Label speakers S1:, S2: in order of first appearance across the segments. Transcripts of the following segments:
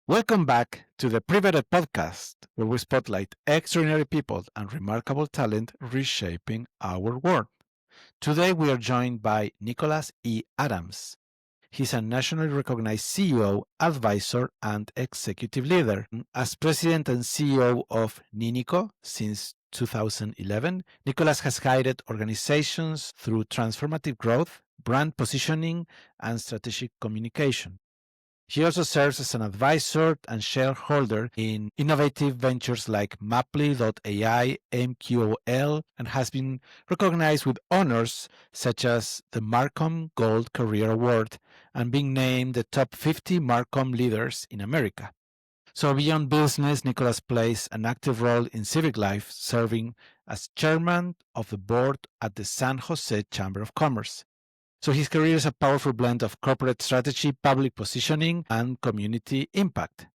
S1: Welcome back to the PreVetted Podcast, where we spotlight extraordinary people and remarkable talent reshaping our world. Today we are joined by Nicholas E. Adams. He's a nationally recognized CEO, advisor, and executive leader. As president and CEO of NINICO since 2011, Nicholas has guided organizations through transformative growth, brand positioning, and strategic communication. He also serves as an advisor and shareholder in innovative ventures like Maply.ai, MQOL, and has been recognized with honors such as the Marcom Gold Career Award and being named the top 50 Marcom leaders in America. So beyond business, Nicholas plays an active role in civic life, serving as chairman of the board at the San Jose Chamber of Commerce. So his career is a powerful blend of corporate strategy, public positioning, and community impact.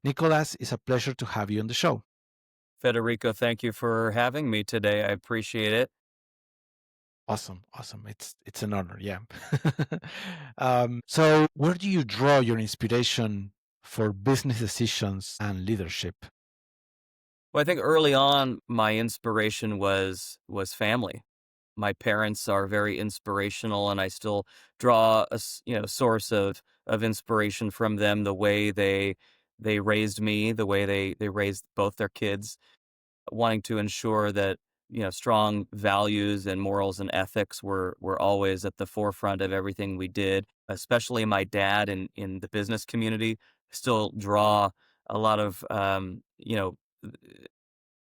S1: Nicholas, it's a pleasure to have you on the show.
S2: Federico, thank you for having me today. I appreciate it.
S1: Awesome. It's an honor. Yeah. So where do you draw your inspiration for business decisions and leadership?
S2: Well, I think early on my inspiration was family. My parents are very inspirational, and I still draw a source of inspiration from them. The way they raised me, the way they raised both their kids, wanting to ensure that strong values and morals and ethics were always at the forefront of everything we did. Especially my dad in the business community, still draw a lot of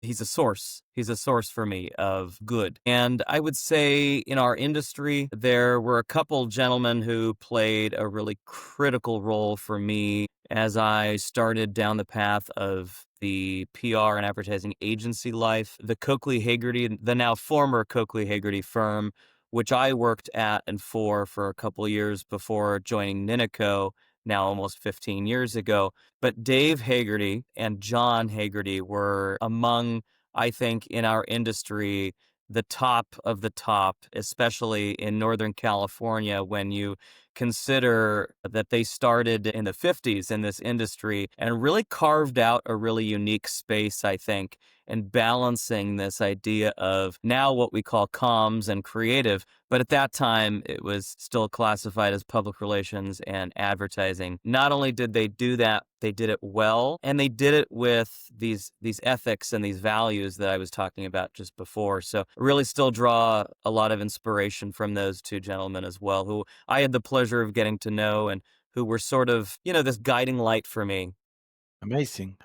S2: he's a source. He's a source for me of good. And I would say in our industry, there were a couple gentlemen who played a really critical role for me as I started down the path of the PR and advertising agency life. The Coakley Hagerty, the now former Coakley Hagerty firm, which I worked at and for a couple years before joining NINICO, now almost 15 years ago. But Dave Hagerty and John Hagerty were among, I think, in our industry, the top of the top, especially in Northern California, when you consider that they started in the 50s in this industry and really carved out a really unique space, I think, in balancing this idea of now what we call comms and creative. But at that time, it was still classified as public relations and advertising. Not only did they do that, they did it well, and they did it with these ethics and these values that I was talking about just before. So I really still draw a lot of inspiration from those two gentlemen as well, who I had the pleasure of getting to know and who were sort of, this guiding light for me.
S1: Amazing.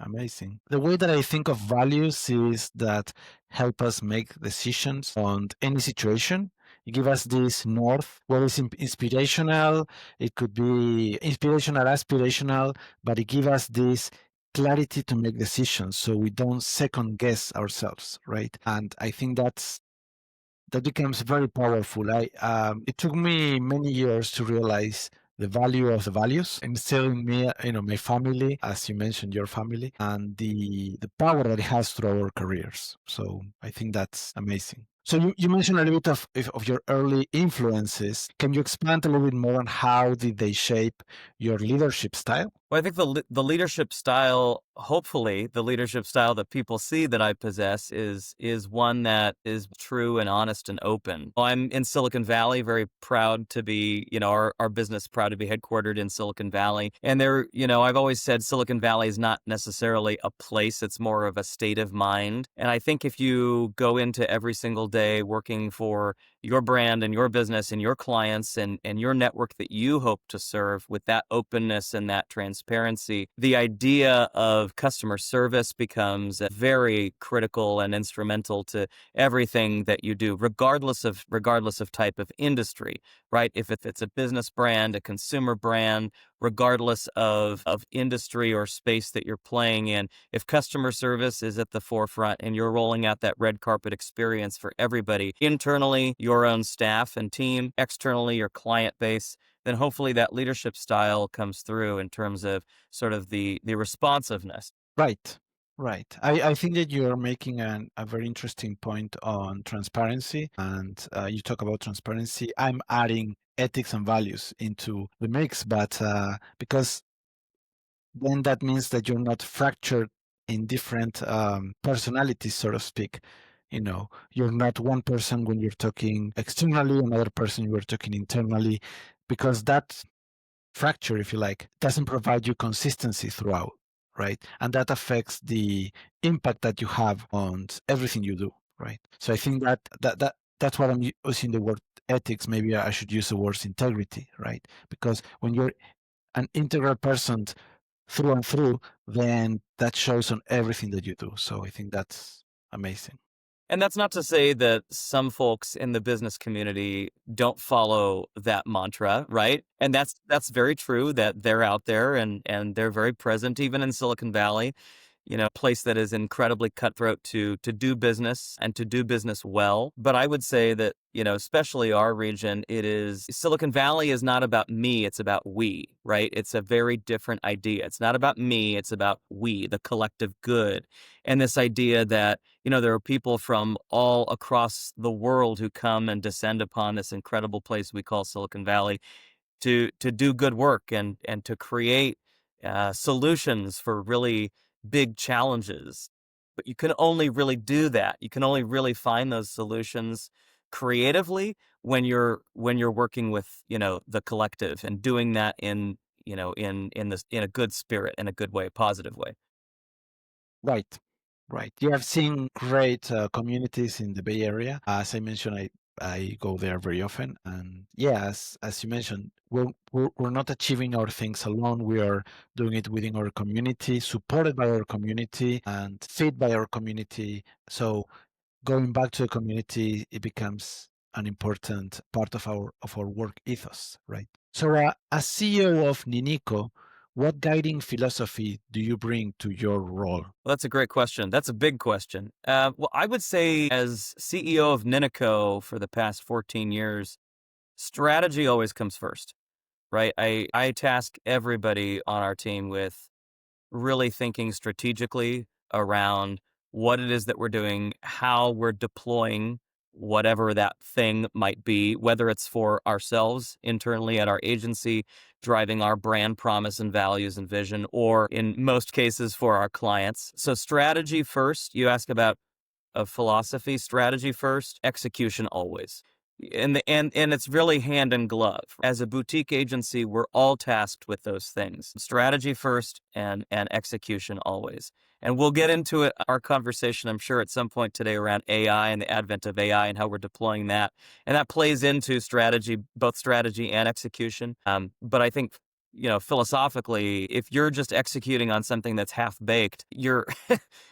S1: The way that I think of values is that help us make decisions on any situation. You give us this north, what is inspirational. It could be inspirational, aspirational, but it gives us this clarity to make decisions so we don't second guess ourselves, right? And I think that becomes very powerful. It took me many years to realize the value of the values instilling me, my family, as you mentioned, your family, and the power that it has through our careers. So I think that's amazing. So you mentioned a little bit of your early influences. Can you expand a little bit more on how did they shape your leadership style?
S2: Well, I think the leadership style, hopefully, the leadership style that people see that I possess is one that is true and honest and open. Well, I'm in Silicon Valley, very proud to be, our business proud to be headquartered in Silicon Valley. And I've always said Silicon Valley is not necessarily a place, it's more of a state of mind. And I think if you go into every single day working for your brand and your business and your clients and your network that you hope to serve with that openness and that transparency, the idea of customer service becomes very critical and instrumental to everything that you do, regardless of type of industry, right? If it's a business brand, a consumer brand, regardless of industry or space that you're playing in, if customer service is at the forefront and you're rolling out that red carpet experience for everybody, internally, your own staff and team, externally, your client base, then hopefully that leadership style comes through in terms of sort of the responsiveness.
S1: Right, right. I think that you're making a very interesting point on transparency, and you talk about transparency. I'm adding ethics and values into the mix, but because then that means that you're not fractured in different personalities, so to speak. You're not one person when you're talking externally, another person you're talking internally, because that fracture, if you like, doesn't provide you consistency throughout, right? And that affects the impact that you have on everything you do, right? So I think that's what I'm using the word ethics. Maybe I should use the word integrity, right? Because when you're an integral person through and through, then that shows on everything that you do. So I think that's amazing.
S2: And that's not to say that some folks in the business community don't follow that mantra, right? And that's very true that they're out there and they're very present even in Silicon Valley, a place that is incredibly cutthroat to do business and to do business well. But I would say that, especially our region, Silicon Valley is not about me, it's about we, right? It's a very different idea. It's not about me, it's about we, the collective good. And this idea that, there are people from all across the world who come and descend upon this incredible place we call Silicon Valley to do good work and to create solutions for really big challenges. But you can only really do that. You can only really find those solutions creatively when you're working with, the collective and doing that in a good spirit, in a good way, positive way.
S1: Right. Right. You have seen great communities in the Bay Area. As I mentioned, I go there very often. And yeah, as you mentioned, we're not achieving our things alone. We are doing it within our community, supported by our community, and fed by our community. So going back to the community, it becomes an important part of our work ethos, right? So, as CEO of NINICO, what guiding philosophy do you bring to your role?
S2: Well, that's a great question. That's a big question. Well, I would say as CEO of NINICO for the past 14 years, strategy always comes first, right? I task everybody on our team with really thinking strategically around what it is that we're doing, how we're deploying whatever that thing might be, whether it's for ourselves internally at our agency, driving our brand promise and values and vision, or in most cases for our clients. So strategy first. You ask about a philosophy, strategy first, execution always. And it's really hand in glove. As a boutique agency, we're all tasked with those things. Strategy first and execution always. And we'll get into it, our conversation, I'm sure, at some point today around AI and the advent of AI and how we're deploying that. And that plays into strategy, both strategy and execution. But I think, philosophically, if you're just executing on something that's half baked, you're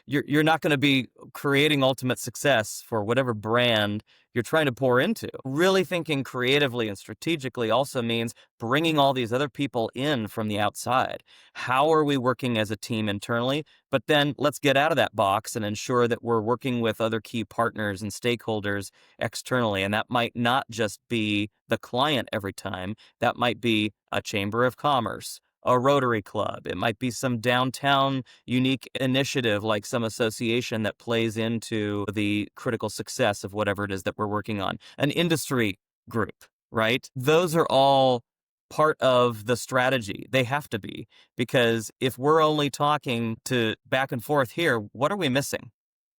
S2: you're not going to be creating ultimate success for whatever brand you're trying to pour into. Really thinking creatively and strategically also means bringing all these other people in from the outside. How are we working as a team internally? But then let's get out of that box and ensure that we're working with other key partners and stakeholders externally. And that might not just be the client every time. That might be a chamber of commerce, a Rotary Club. It might be some downtown unique initiative like some association that plays into the critical success of whatever it is that we're working on. An industry group, right? Those are all part of the strategy. They have to be, because if we're only talking to back and forth here, what are we missing,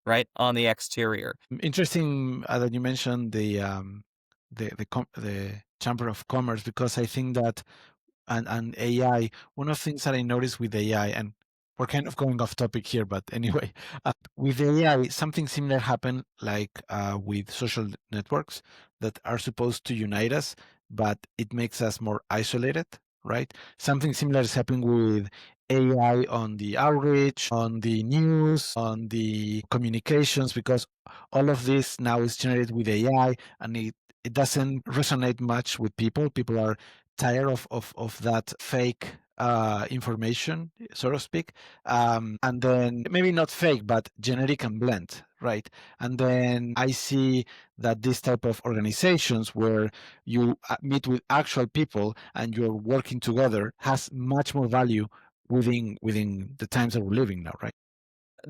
S2: right, on the exterior?
S1: Interesting that you mentioned the Chamber of Commerce, because I think that and AI, one of the things that I noticed with AI, and we're kind of going off topic here, but anyway, with AI, something similar happened like with social networks that are supposed to unite us, but it makes us more isolated, right? Something similar is happening with AI on the outreach, on the news, on the communications, because all of this now is generated with AI, and it doesn't resonate much with people. People are tired of that fake information, so to speak. And then maybe not fake, but generic and blend, right? And then I see that this type of organizations where you meet with actual people and you're working together has much more value within the times that we're living now, right?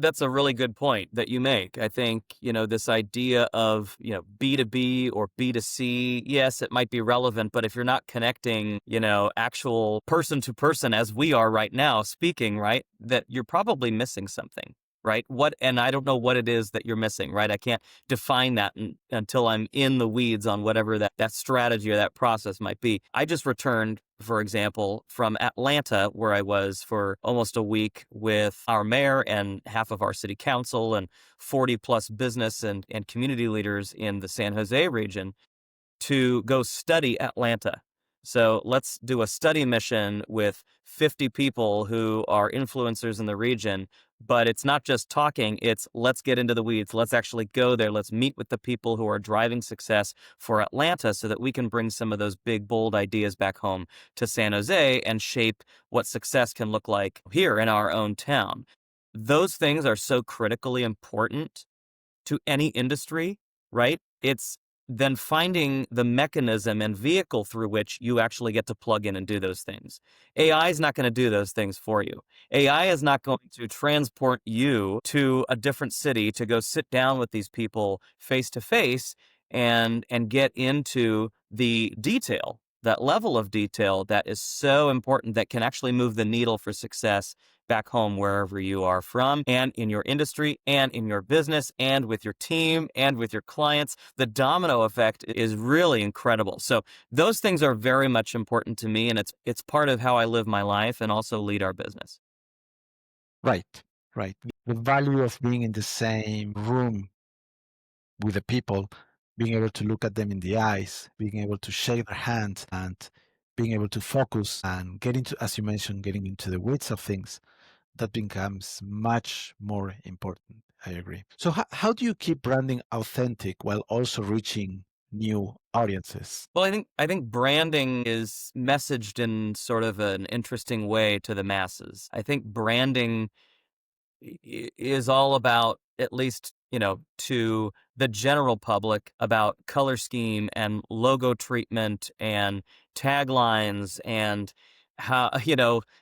S2: That's a really good point that you make. I think, this idea of, B2B or B2C, yes, it might be relevant, but if you're not connecting, actual person to person as we are right now speaking, right, that you're probably missing something. Right. And I don't know what it is that you're missing, right? I can't define that until I'm in the weeds on whatever that strategy or that process might be. I just returned, for example, from Atlanta, where I was for almost a week with our mayor and half of our city council and 40 plus business and community leaders in the San Jose region to go study Atlanta. So let's do a study mission with 50 people who are influencers in the region. But it's not just talking, it's let's get into the weeds. Let's actually go there. Let's meet with the people who are driving success for Atlanta so that we can bring some of those big, bold ideas back home to San Jose and shape what success can look like here in our own town. Those things are so critically important to any industry, right? It's then finding the mechanism and vehicle through which you actually get to plug in and do those things. AI is not going to do those things for you. AI is not going to transport you to a different city to go sit down with these people face to face and get into the detail, that level of detail that is so important that can actually move the needle for success back home, wherever you are from, and in your industry, and in your business, and with your team, and with your clients. The domino effect is really incredible. So those things are very much important to me, and it's part of how I live my life and also lead our business.
S1: Right, right. The value of being in the same room with the people, being able to look at them in the eyes, being able to shake their hands, and being able to focus and get into, as you mentioned, getting into the weeds of things, that becomes much more important. I agree. So, how do you keep branding authentic while also reaching new audiences?
S2: Well, I think branding is messaged in sort of an interesting way to the masses. I think branding is all about, at least, to the general public, about color scheme and logo treatment and taglines and how,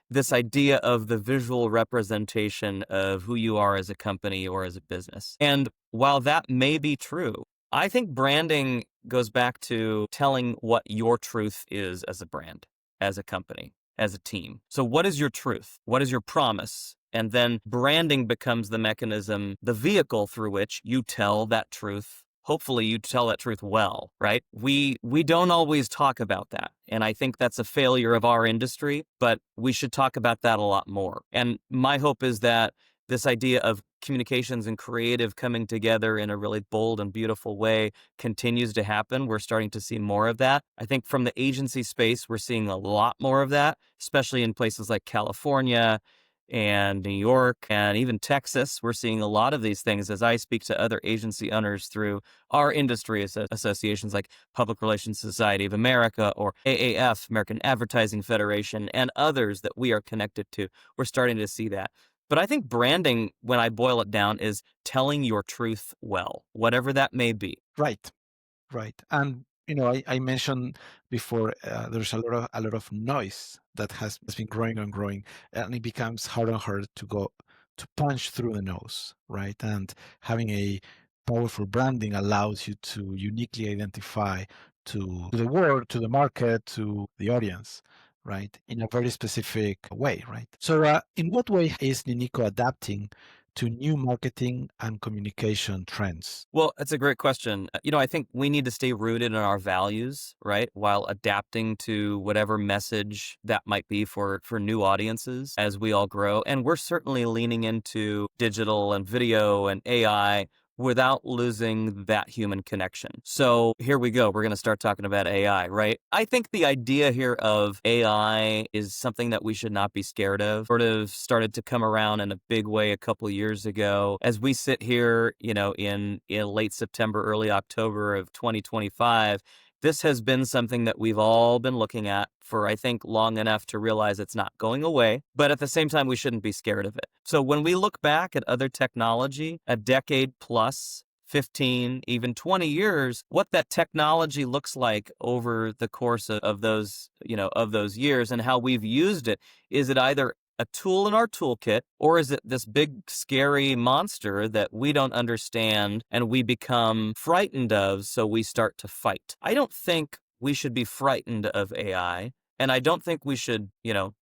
S2: this idea of the visual representation of who you are as a company or as a business. And while that may be true, I think branding goes back to telling what your truth is as a brand, as a company, as a team. So what is your truth? What is your promise? And then branding becomes the mechanism, the vehicle through which you tell that truth. Hopefully you tell that truth well, right? We don't always talk about that. And I think that's a failure of our industry, but we should talk about that a lot more. And my hope is that this idea of communications and creative coming together in a really bold and beautiful way continues to happen. We're starting to see more of that. I think from the agency space, we're seeing a lot more of that, especially in places like California and New York and even Texas. We're seeing a lot of these things as I speak to other agency owners through our industry associations like Public Relations Society of America or AAF, American Advertising Federation, and others that we are connected to. We're starting to see that. But I think branding, when I boil it down, is telling your truth well, whatever that may be.
S1: Right, right. And I mentioned before, there's a lot of noise that has been growing and growing, and it becomes harder and harder to punch through the nose, right? And having a powerful branding allows you to uniquely identify to the world, to the market, to the audience, right? In a very specific way, right? So, in what way is NINICO adapting to new marketing and communication trends?
S2: Well, that's a great question. I think we need to stay rooted in our values, right? While adapting to whatever message that might be for new audiences as we all grow. And we're certainly leaning into digital and video and AI without losing that human connection. So here we go. We're going to start talking about AI, right? I think the idea here of AI is something that we should not be scared of. Sort of started to come around in a big way a couple years ago. As we sit here, in late September, early October of 2025, this has been something that we've all been looking at for, I think, long enough to realize it's not going away. But at the same time, we shouldn't be scared of it. So when we look back at other technology, a decade plus, 15, even 20 years, what that technology looks like over the course of those, of those years and how we've used it, is it either a tool in our toolkit, or is it this big, scary monster that we don't understand and we become frightened of, so we start to fight? I don't think we should be frightened of AI. And I don't think we should,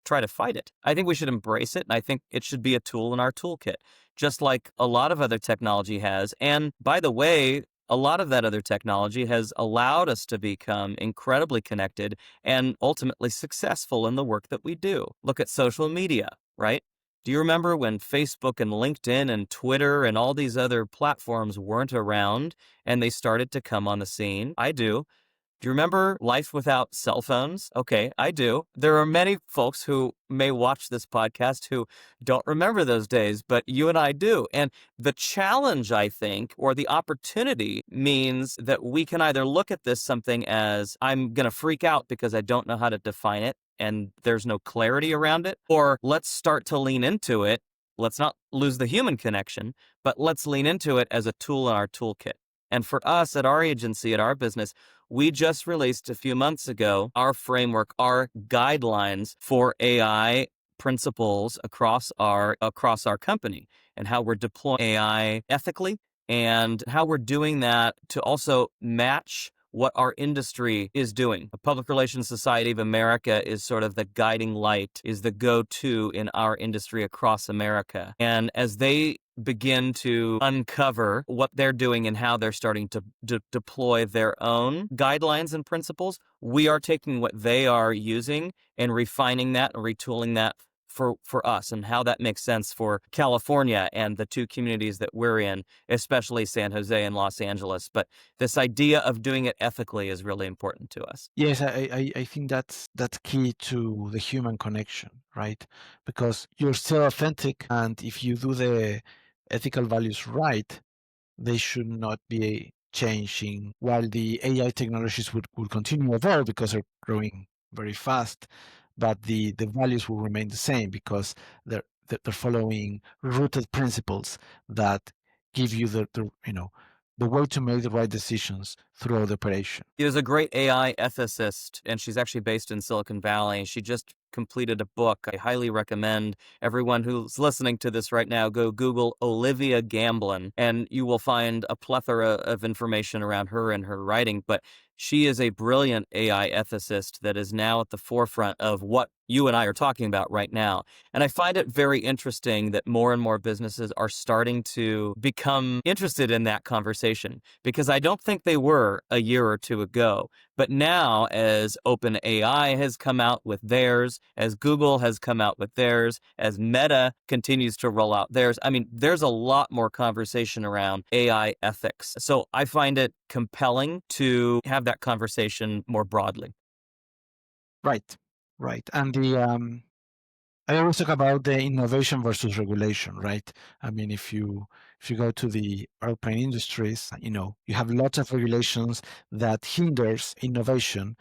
S2: try to fight it. I think we should embrace it. And I think it should be a tool in our toolkit, just like a lot of other technology has. And by the way, a lot of that other technology has allowed us to become incredibly connected and ultimately successful in the work that we do. Look at social media, right? Do you remember when Facebook and LinkedIn and Twitter and all these other platforms weren't around and they started to come on the scene? I do. Do you remember life without cell phones? Okay, I do. There are many folks who may watch this podcast who don't remember those days, but you and I do. And the challenge, I think, or the opportunity means that we can either look at this something as I'm going to freak out because I don't know how to define it and there's no clarity around it, or let's start to lean into it. Let's not lose the human connection, but let's lean into it as a tool in our toolkit. And for us at our agency, at our business, we just released a few months ago our framework, our guidelines for AI principles across our company and how we're deploying AI ethically and how we're doing that to also match what our industry is doing. The Public Relations Society of America is sort of the guiding light, is the go-to in our industry across America. And as they begin to uncover what they're doing and how they're starting to deploy their own guidelines and principles, we are taking what they are using and refining that and retooling that for us, and how that makes sense for California and the two communities that we're in, especially San Jose and Los Angeles. But this idea of doing it ethically is really important to us.
S1: Yes, I think that's key to the human connection, right? Because you're still authentic, and if you do the ethical values right, they should not be changing while the AI technologies would continue to evolve because they're growing very fast, but the values will remain the same because they're following rooted principles that give you the way to make the right decisions throughout the operation.
S2: There's a great AI ethicist, and she's actually based in Silicon Valley. She just completed a book. I highly recommend everyone who's listening to this right now go Google Olivia Gamblin, and you will find a plethora of information around her and her writing. But she is a brilliant AI ethicist that is now at the forefront of what you and I are talking about right now. And I find it very interesting that more and more businesses are starting to become interested in that conversation, because I don't think they were a year or two ago. But now, as OpenAI has come out with theirs, as Google has come out with theirs, as Meta continues to roll out theirs, I mean, there's a lot more conversation around AI ethics. So I find it compelling to have that conversation more broadly.
S1: Right, right. And I always talk about the innovation versus regulation, right? I mean, if you go to the airplane industries, you have lots of regulations that hinders innovation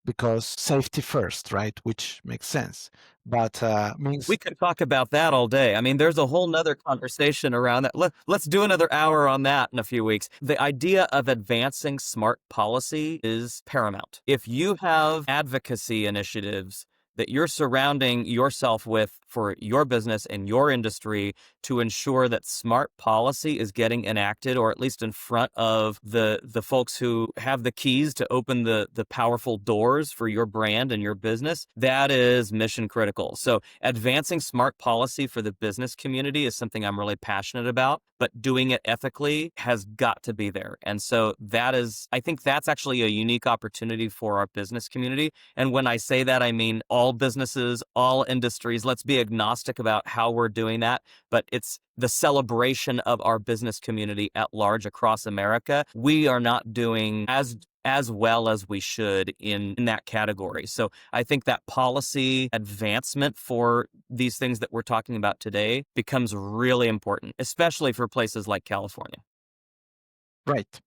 S1: because safety first, right? Which makes sense, but means
S2: We could talk about that all day. I mean, there's a whole nother conversation around that. Let's do another hour on that in a few weeks. The idea of advancing smart policy is paramount. If you have advocacy initiatives that you're surrounding yourself with for your business and your industry to ensure that smart policy is getting enacted, or at least in front of the folks who have the keys to open the powerful doors for your brand and your business, that is mission critical. So advancing smart policy for the business community is something I'm really passionate about, but doing it ethically has got to be there. And so I think that's actually a unique opportunity for our business community. And when I say that, I mean all businesses, all industries. Let's be agnostic about how we're doing that, but it's the celebration of our business community at large across America. We are not doing as well as we should in that category. So I think that policy advancement for these things that we're talking about today becomes really important, especially for places like California.
S1: right,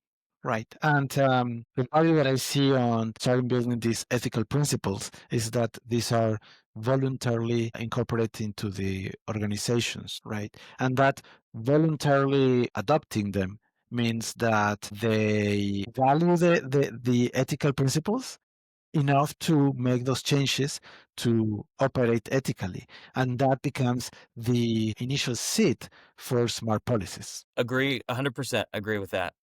S1: right. And the value that I see on starting building these ethical principles is that these are voluntarily incorporated into the organizations, right? And that voluntarily adopting them means that they value the ethical principles, enough to make those changes to operate ethically. And that becomes the initial seed for smart policies.
S2: Agree, 100% agree with that.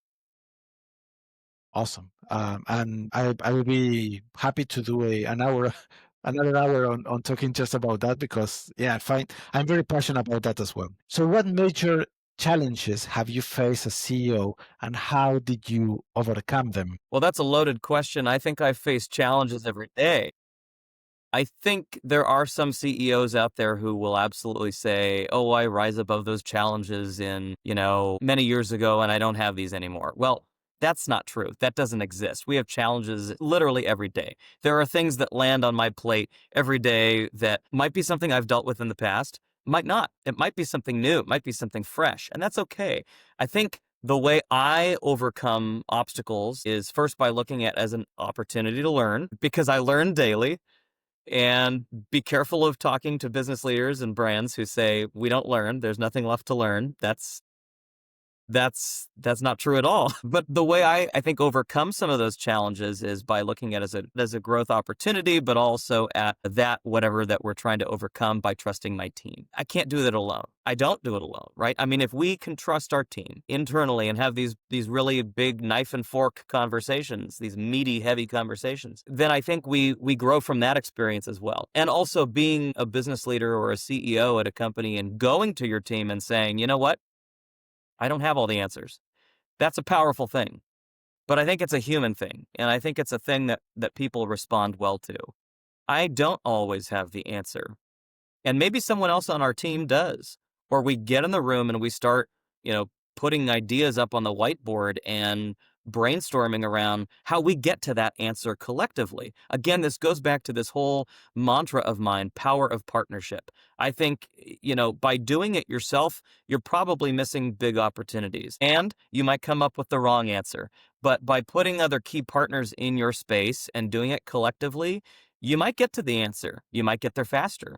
S1: Awesome. And I will be happy to do an hour, another hour on talking just about that because, yeah, I'm very passionate about that as well. So, what major challenges have you faced as CEO and how did you overcome them?
S2: Well, that's a loaded question. I think I face challenges every day. I think there are some CEOs out there who will absolutely say, oh, I rise above those challenges in, many years ago and I don't have these anymore. Well, that's not true. That doesn't exist. We have challenges literally every day. There are things that land on my plate every day that might be something I've dealt with in the past, might not. It might be something new. It might be something fresh, and that's okay. I think the way I overcome obstacles is first by looking at it as an opportunity to learn, because I learn daily. And be careful of talking to business leaders and brands who say, we don't learn, there's nothing left to learn. That's not true at all. But the way I think overcome some of those challenges is by looking at it as a growth opportunity, but also at that whatever that we're trying to overcome by trusting my team. I can't do that alone. I don't do it alone, right? I mean, if we can trust our team internally and have these really big knife and fork conversations, these meaty, heavy conversations, then I think we grow from that experience as well. And also being a business leader or a CEO at a company and going to your team and saying, you know what? I don't have all the answers. That's a powerful thing. But I think it's a human thing, and I think it's a thing that people respond well to. I don't always have the answer. And maybe someone else on our team does. Or we get in the room and we start, putting ideas up on the whiteboard and brainstorming around how we get to that answer collectively. Again, this goes back to this whole mantra of mine, power of partnership. I think, by doing it yourself, you're probably missing big opportunities and you might come up with the wrong answer. But by putting other key partners in your space and doing it collectively, you might get to the answer. You might get there faster.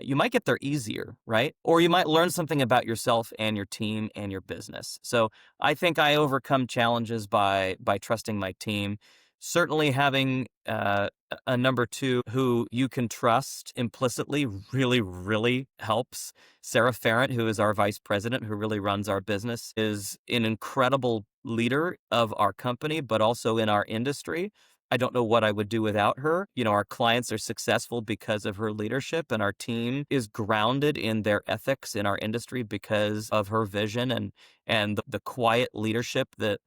S2: You might get there easier, right? Or you might learn something about yourself and your team and your business. So I think I overcome challenges by trusting my team. Certainly having a number two who you can trust implicitly really, really helps. Sarah Ferrant, who is our vice president, who really runs our business, is an incredible leader of our company, but also in our industry. I don't know what I would do without her. Our clients are successful because of her leadership, and our team is grounded in their ethics in our industry because of her vision and the quiet leadership that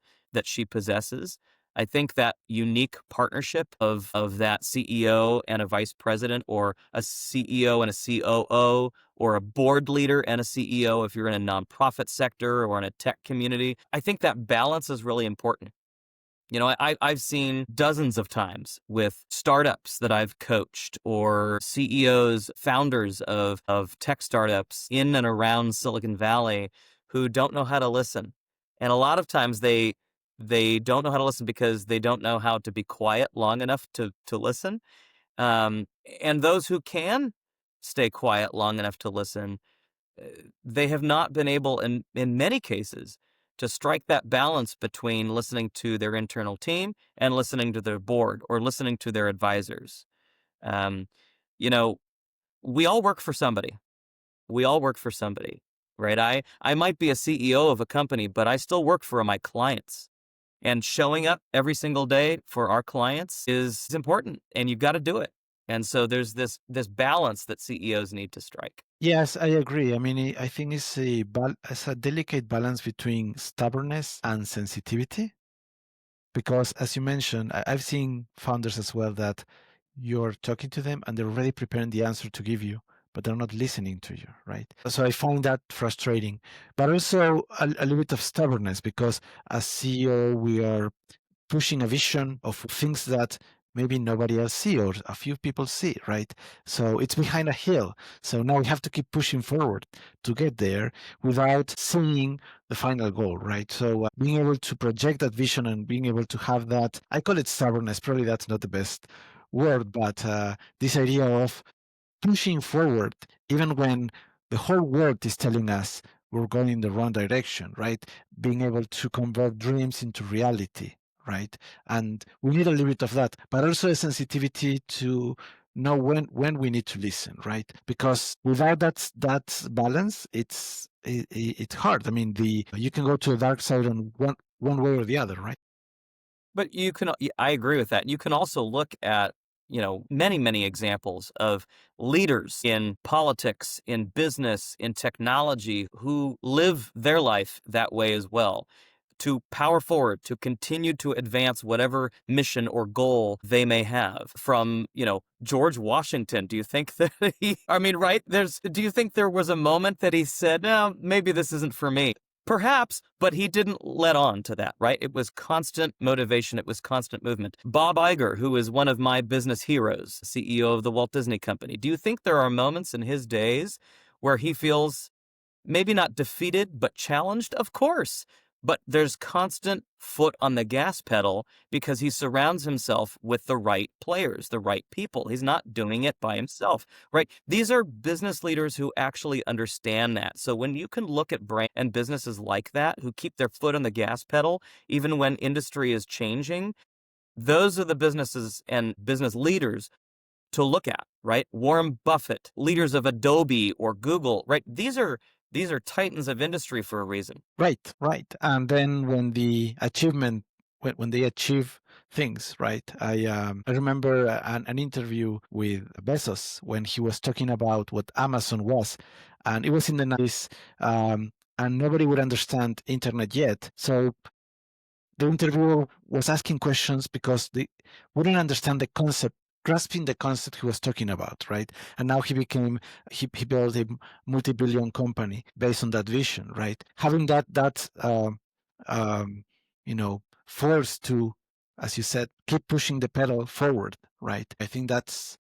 S2: she possesses. I think that unique partnership of that CEO and a vice president, or a CEO and a COO, or a board leader and a CEO if you're in a nonprofit sector or in a tech community, I think that balance is really important. I've seen dozens of times with startups that I've coached, or CEOs, founders of tech startups in and around Silicon Valley, who don't know how to listen. And a lot of times they don't know how to listen because they don't know how to be quiet long enough to listen. And those who can stay quiet long enough to listen, they have not been able, in many cases, to strike that balance between listening to their internal team and listening to their board or listening to their advisors. Um, you know, we all work for somebody. We all work for somebody, right? I might be a CEO of a company, but I still work for my clients. And showing up every single day for our clients is important, and you've got to do it. And so there's this balance that CEOs need to strike.
S1: Yes, I agree. I mean, I think it's a delicate balance between stubbornness and sensitivity. Because as you mentioned, I've seen founders as well that you're talking to them and they're already preparing the answer to give you, but they're not listening to you, right? So I find that frustrating, but also a little bit of stubbornness because as CEO, we are pushing a vision of things that maybe nobody else see or a few people see, right? So it's behind a hill. So now we have to keep pushing forward to get there without seeing the final goal, right? So being able to project that vision and being able to have that, I call it stubbornness, probably that's not the best word, but this idea of pushing forward even when the whole world is telling us we're going in the wrong direction, right? Being able to convert dreams into reality, right? And we need a little bit of that, but also a sensitivity to know when we need to listen, right? Because without that balance, it's hard. I mean, you can go to the dark side on one way or the other, right?
S2: But I agree with that. You can also look at, many, many examples of leaders in politics, in business, in technology who live their life that way as well. To power forward, to continue to advance whatever mission or goal they may have. From, George Washington, do you think that right? Do you think there was a moment that he said, no, maybe this isn't for me? Perhaps, but he didn't let on to that, right? It was constant motivation. It was constant movement. Bob Iger, who is one of my business heroes, CEO of the Walt Disney Company, do you think there are moments in his days where he feels maybe not defeated, but challenged? Of course. But there's constant foot on the gas pedal because he surrounds himself with the right players, the right people. He's not doing it by himself, right? These are business leaders who actually understand that. So when you can look at brands and businesses like that, who keep their foot on the gas pedal, even when industry is changing, those are the businesses and business leaders to look at, right? Warren Buffett, leaders of Adobe or Google, right? These are titans of industry for a reason.
S1: Right, right. And then when they achieve things, right? I remember an interview with Bezos when he was talking about what Amazon was, and it was in the 90s, and nobody would understand internet yet. So the interviewer was asking questions because they wouldn't understand the concept, grasping the concept he was talking about, right? And now he built a multi-billion company based on that vision, right? Having um, force to, as you said, keep pushing the pedal forward, right? I think that's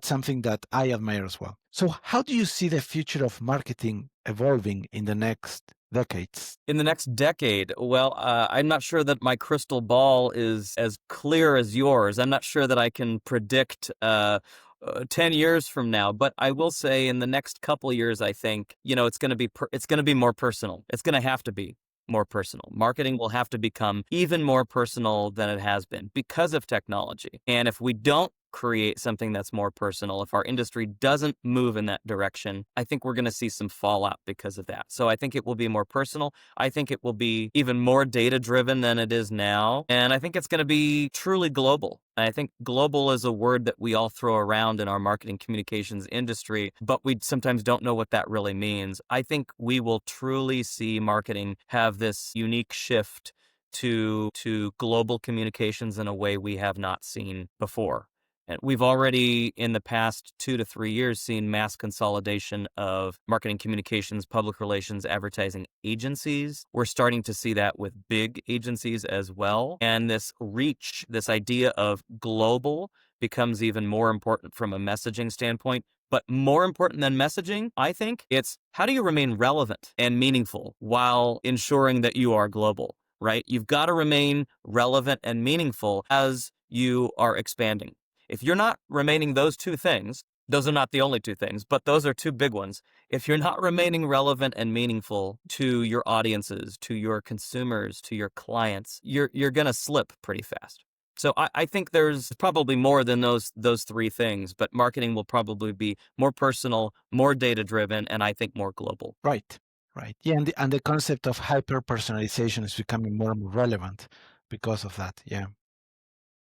S1: something that I admire as well. So how do you see the future of marketing evolving in the next decades?
S2: In the next decade, well, I'm not sure that my crystal ball is as clear as yours. I'm not sure that I can predict 10 years from now, but I will say in the next couple years, I think, it's going to be more personal. It's going to have to be more personal. Marketing will have to become even more personal than it has been because of technology. And if we don't create something that's more personal, if our industry doesn't move in that direction, I think we're going to see some fallout because of that. So I think it will be more personal. I think it will be even more data driven than it is now. And I think it's going to be truly global. And I think global is a word that we all throw around in our marketing communications industry, but we sometimes don't know what that really means. I think we will truly see marketing have this unique shift to global communications in a way we have not seen before. And we've already, in the past 2 to 3 years, seen mass consolidation of marketing communications, public relations, advertising agencies. We're starting to see that with big agencies as well. And this reach, this idea of global, becomes even more important from a messaging standpoint. But more important than messaging, I think, it's how do you remain relevant and meaningful while ensuring that you are global, right? You've got to remain relevant and meaningful as you are expanding. If you're not remaining those two things, those are not the only two things, but those are two big ones. If you're not remaining relevant and meaningful to your audiences, to your consumers, to your clients, you're going to slip pretty fast. So I think there's probably more than those three things, but marketing will probably be more personal, more data driven, and I think more global.
S1: Right, right. Yeah, and the concept of hyper personalization is becoming more and more relevant because of that. Yeah,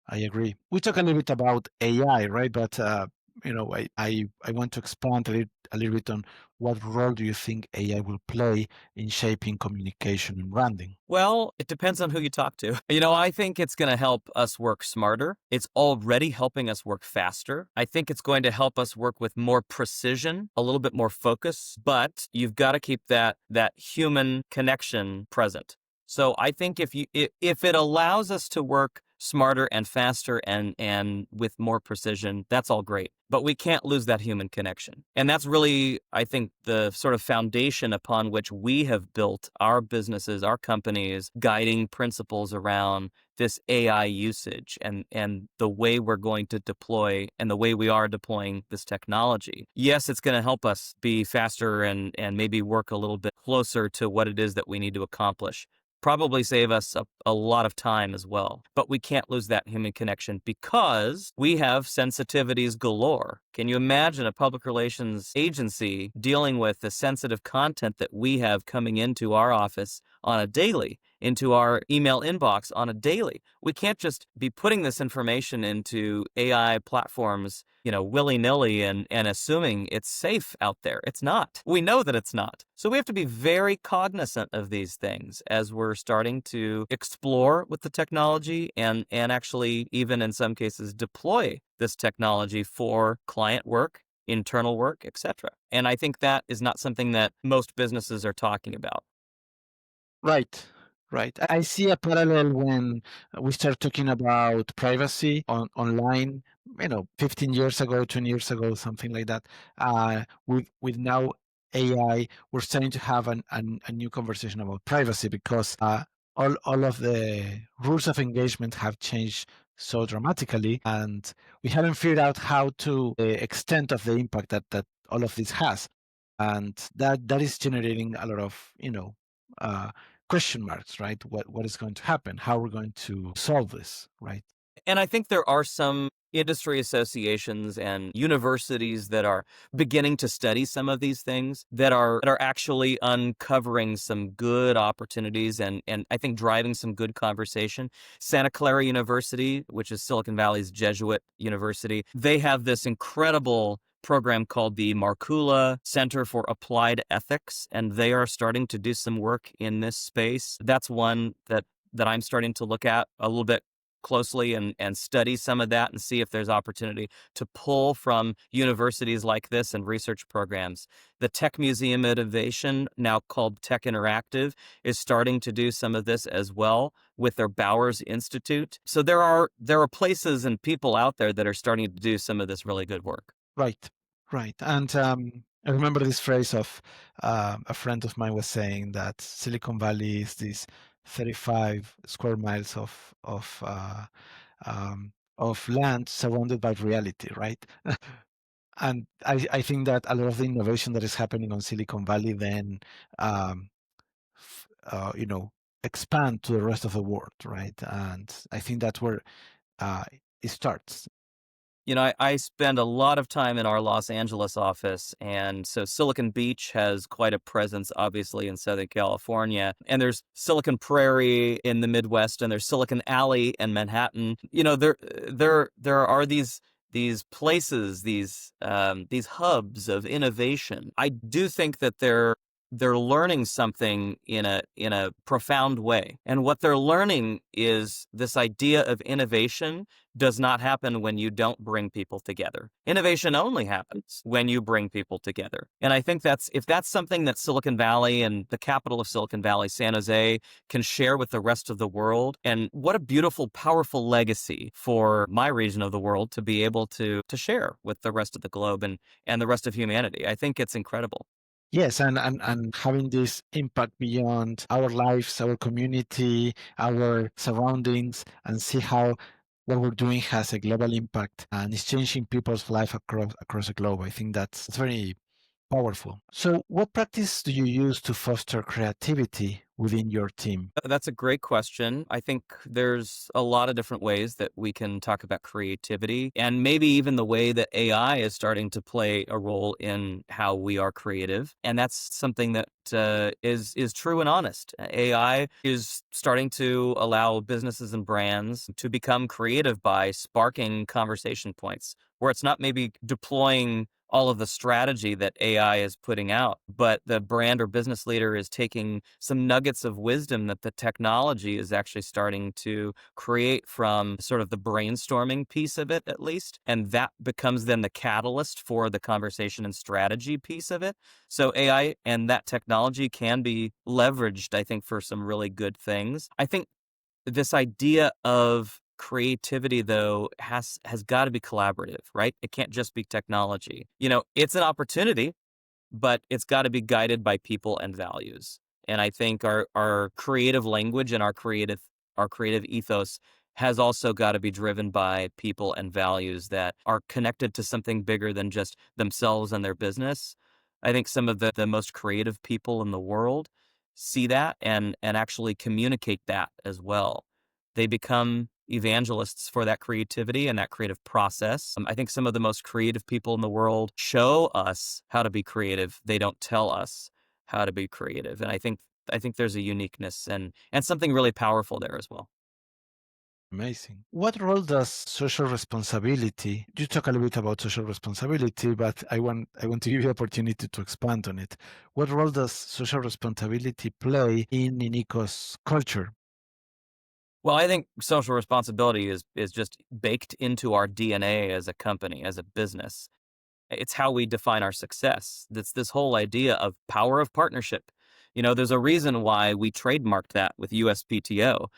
S1: I agree. We talk a little bit about AI, right? But I want to expand a little bit on what role do you think AI will play in shaping communication and branding?
S2: Well, it depends on who you talk to. I think it's going to help us work smarter. It's already helping us work faster. I think it's going to help us work with more precision, a little bit more focus, but you've got to keep that human connection present. So I think if it allows us to work smarter and faster and with more precision, that's all great. But we can't lose that human connection. And that's really, I think, the sort of foundation upon which we have built our businesses, our companies, guiding principles around this AI usage and the way we're going to deploy and the way we are deploying this technology. Yes, it's going to help us be faster and maybe work a little bit closer to what it is that we need to accomplish. probably save us a lot of time as well. But we can't lose that human connection because we have sensitivities galore. Can you imagine a public relations agency dealing with the sensitive content that we have coming into our office on a daily, into our email inbox on a daily? We can't just be putting this information into AI platforms, willy-nilly and assuming it's safe out there. It's not. We know that it's not. So we have to be very cognizant of these things as we're starting to explore with the technology and actually even in some cases deploy this technology for client work, internal work, etc. And I think that is not something that most businesses are talking about.
S1: Right, right. I see a parallel when we start talking about privacy online, 15 years ago, 20 years ago, something like that. With now AI, we're starting to have a new conversation about privacy because all of the rules of engagement have changed so dramatically, and we haven't figured out how to the extent of the impact that all of this has, and that is generating a lot of uh, question marks, right? What is going to happen? How we're going to solve this, right?
S2: And I think there are some industry associations and universities that are beginning to study some of these things that are actually uncovering some good opportunities and I think driving some good conversation. Santa Clara University, which is Silicon Valley's Jesuit university, they have this incredible program called the Markula Center for Applied Ethics, and they are starting to do some work in this space. That's one that I'm starting to look at a little bit closely and study some of that and see if there's opportunity to pull from universities like this and research programs. The Tech Museum of Innovation, now called Tech Interactive, is starting to do some of this as well with their Bowers Institute. So there are places and people out there that are starting to do some of this really good work.
S1: Right, right. And I remember this phrase of a friend of mine was saying that Silicon Valley is this 35 square miles of land surrounded by reality, right? And I think that a lot of the innovation that is happening on Silicon Valley then, um, you know, expand to the rest of the world, right? And I think that's where it starts.
S2: I spend a lot of time in our Los Angeles office, and so Silicon Beach has quite a presence, obviously, in Southern California. And there's Silicon Prairie in the Midwest, and there's Silicon Alley in Manhattan. There are these places, these hubs of innovation. I do think that they're learning something in a profound way. And what they're learning is this idea of innovation does not happen when you don't bring people together. Innovation only happens when you bring people together. And I think if that's something that Silicon Valley and the capital of Silicon Valley, San Jose, can share with the rest of the world, and what a beautiful, powerful legacy for my region of the world to be able to share with the rest of the globe and the rest of humanity. I think it's incredible.
S1: Yes, and having this impact beyond our lives, our community, our surroundings, and see how what we're doing has a global impact and is changing people's life across the globe. I think that's very powerful. So, what practice do you use to foster creativity within your team?
S2: That's a great question. I think there's a lot of different ways that we can talk about creativity, and maybe even the way that AI is starting to play a role in how we are creative. And that's something that is true and honest. AI is starting to allow businesses and brands to become creative by sparking conversation points where it's not maybe deploying all of the strategy that AI is putting out, but the brand or business leader is taking some nuggets of wisdom that the technology is actually starting to create from sort of the brainstorming piece of it, at least. And that becomes then the catalyst for the conversation and strategy piece of it. So AI and that technology can be leveraged, I think, for some really good things. I think this idea of creativity, though, has got to be collaborative, right? It can't just be technology. It's an opportunity, but it's got to be guided by people and values. And I think our creative language and our creative ethos has also got to be driven by people and values that are connected to something bigger than just themselves and their business. I think some of the most creative people in the world see that and actually communicate that as well. They become evangelists for that creativity and that creative process. I think some of the most creative people in the world show us how to be creative. They don't tell us how to be creative. And I think there's a uniqueness and something really powerful there as well.
S1: Amazing. What role does social responsibility? You talk a little bit about social responsibility, but I want to give you the opportunity to expand on it. What role does social responsibility play in NINICO's culture?
S2: Well, I think social responsibility is just baked into our DNA as a company, as a business. It's how we define our success. That's this whole idea of power of partnership. There's a reason why we trademarked that with USPTO.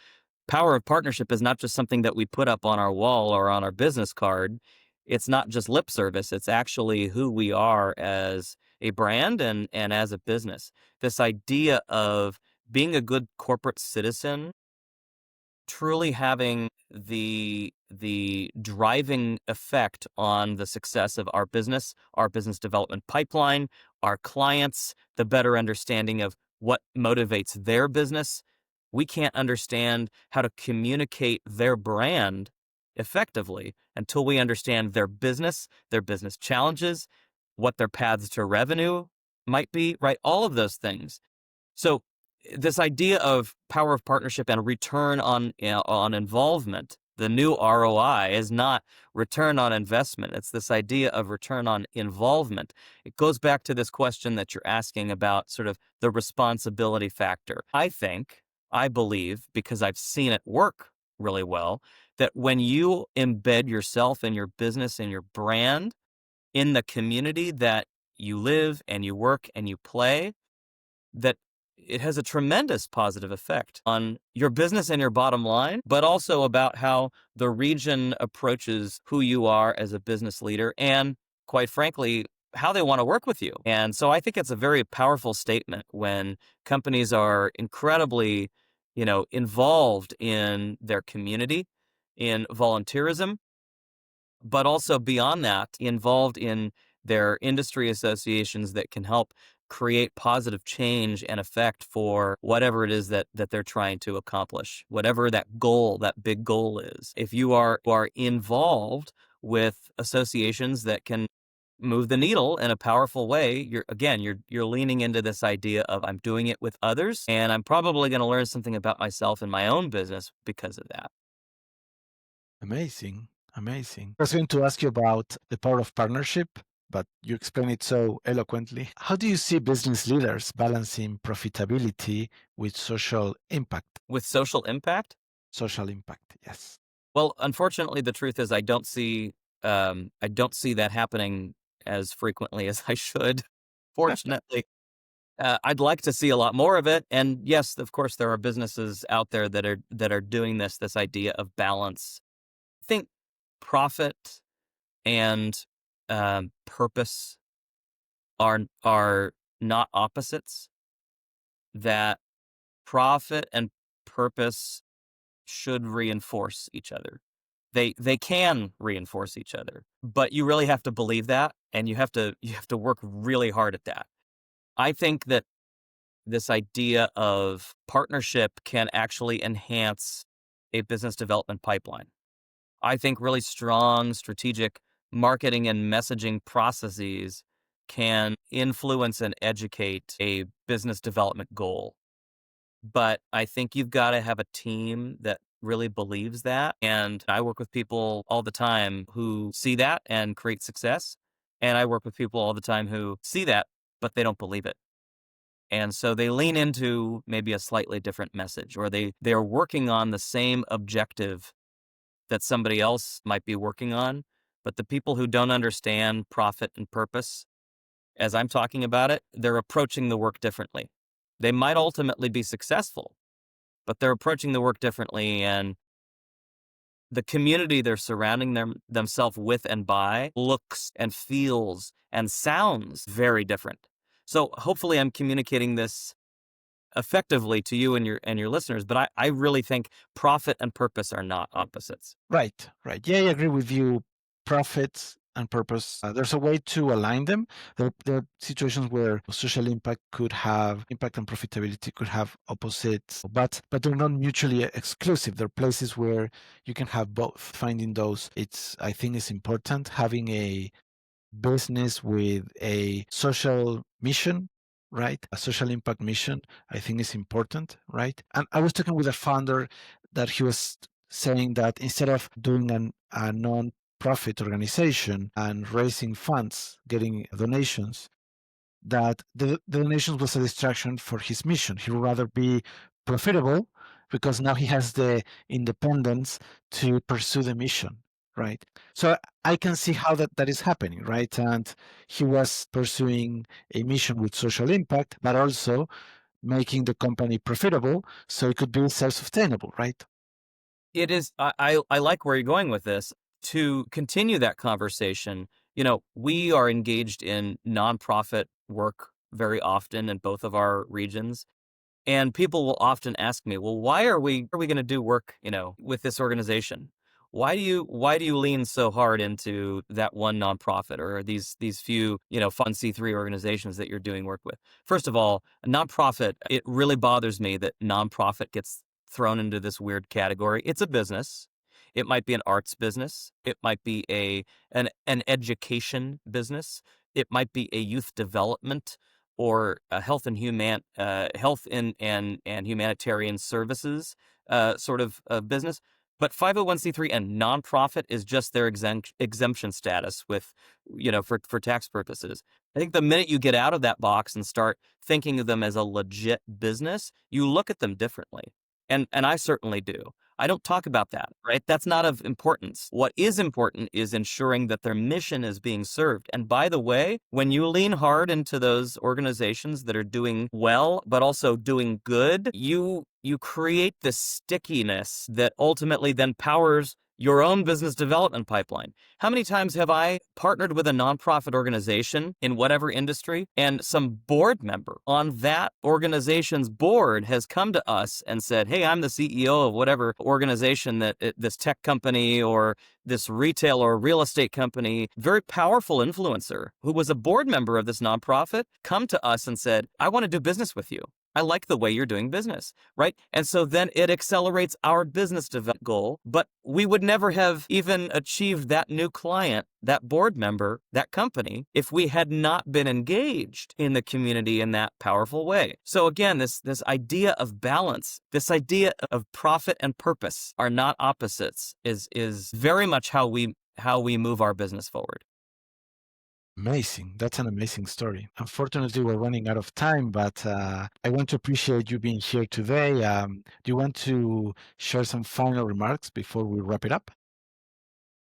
S2: Power of partnership is not just something that we put up on our wall or on our business card. It's not just lip service. It's actually who we are as a brand and as a business. This idea of being a good corporate citizen, truly having the driving effect on the success of our business development pipeline, our clients, the better understanding of what motivates their business. We can't understand how to communicate their brand effectively until we understand their business challenges, what their paths to revenue might be, right? All of those things. So this idea of power of partnership and return on involvement, the new ROI is not return on investment. It's this idea of return on involvement. It goes back to this question that you're asking about sort of the responsibility factor. I believe, because I've seen it work really well, that when you embed yourself and your business and your brand in the community that you live and you work and you play, that it has a tremendous positive effect on your business and your bottom line, but also about how the region approaches who you are as a business leader and, quite frankly, how they want to work with you. And so I think it's a very powerful statement when companies are incredibly, involved in their community, in volunteerism, but also beyond that, involved in their industry associations that can help create positive change and effect for whatever it is that they're trying to accomplish, whatever that goal, that big goal is. If you are involved with associations that can move the needle in a powerful way, you're leaning into this idea of I'm doing it with others, and I'm probably going to learn something about myself and my own business because of that.
S1: Amazing. Amazing. I was going to ask you about the power of partnership, but you explained it so eloquently. How do you see business leaders balancing profitability with social impact?
S2: With social impact,
S1: Social impact, yes.
S2: well, unfortunately, the truth is I don't see that happening as frequently as I should. Fortunately, I'd like to see a lot more of it. And yes, of course, there are businesses out there that are doing this idea of balance. I think profit and purpose are not opposites. That profit and purpose should reinforce each other. They can reinforce each other, but you really have to believe that, and you have to work really hard at that. I think that this idea of partnership can actually enhance a business development pipeline. I think really strong strategic marketing and messaging processes can influence and educate a business development goal. But I think you've got to have a team that really believes that. And I work with people all the time who see that and create success. And I work with people all the time who see that, but they don't believe it. And so they lean into maybe a slightly different message, or they're working on the same objective that somebody else might be working on. But the people who don't understand profit and purpose, as I'm talking about it, they're approaching the work differently. They might ultimately be successful, but they're approaching the work differently, and the community they're surrounding themselves with and by looks and feels and sounds very different. So hopefully I'm communicating this effectively to you and your listeners, but I really think profit and purpose are not opposites.
S1: Right, right. Yeah, I agree with you. Profits and purpose, there's a way to align them. There are situations where social impact could have impact and profitability could have opposites, but they're not mutually exclusive. There are places where you can have both. Finding those, I think it's important. Having a business with a social mission, right? A social impact mission, I think is important, right? And I was talking with a founder that he was saying that instead of doing a non-profit organization and raising funds, getting donations, that the donations was a distraction for his mission. He would rather be profitable because now he has the independence to pursue the mission, right? So I can see how that is happening, right? And he was pursuing a mission with social impact, but also making the company profitable so it could be self-sustainable, right?
S2: It is, I like where you're going with this. To continue that conversation, we are engaged in nonprofit work very often in both of our regions. And people will often ask me, well, why are we going to do work, with this organization? Why do you lean so hard into that one nonprofit or these few, 501(c)(3) organizations that you're doing work with? First of all, a nonprofit, it really bothers me that nonprofit gets thrown into this weird category. It's a business. It might be an arts business. It might be an education business. It might be a youth development or a health and humanitarian services sort of business. But 501(c)(3) and nonprofit is just their exemption status with, for tax purposes. I think the minute you get out of that box and start thinking of them as a legit business, you look at them differently. And I certainly do. I don't talk about that, right? That's not of importance. What is important is ensuring that their mission is being served. And by the way, when you lean hard into those organizations that are doing well, but also doing good, you create this stickiness that ultimately then powers your own business development pipeline. How many times have I partnered with a nonprofit organization in whatever industry, and some board member on that organization's board has come to us and said, hey, I'm the CEO of whatever organization this tech company or this retail or real estate company, very powerful influencer who was a board member of this nonprofit, come to us and said, I want to do business with you. I like the way you're doing business, right? And so then it accelerates our business development goal, but we would never have even achieved that new client, that board member, that company, if we had not been engaged in the community in that powerful way. So again, this idea of balance, this idea of profit and purpose are not opposites, is very much how we move our business forward.
S1: Amazing. That's an amazing story. Unfortunately, we're running out of time, but I want to appreciate you being here today. Do you want to share some final remarks before we wrap it up?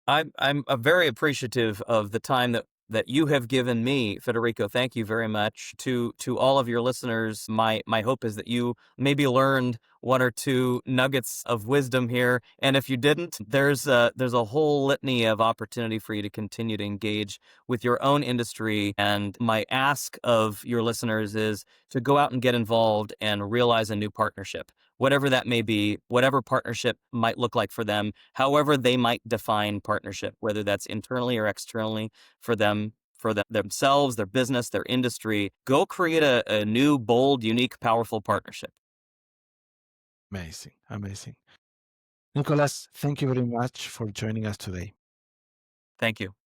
S2: I'm very appreciative of the time that you have given me, Federico. Thank you very much. To all of your listeners, my hope is that you maybe learned one or two nuggets of wisdom here. And if you didn't, there's a whole litany of opportunity for you to continue to engage with your own industry. And my ask of your listeners is to go out and get involved and realize a new partnership, whatever that may be, whatever partnership might look like for them, however they might define partnership, whether that's internally or externally for themselves, their business, their industry. Go create a new, bold, unique, powerful partnership.
S1: Amazing. Amazing. Nicolas, thank you very much for joining us today.
S2: Thank you.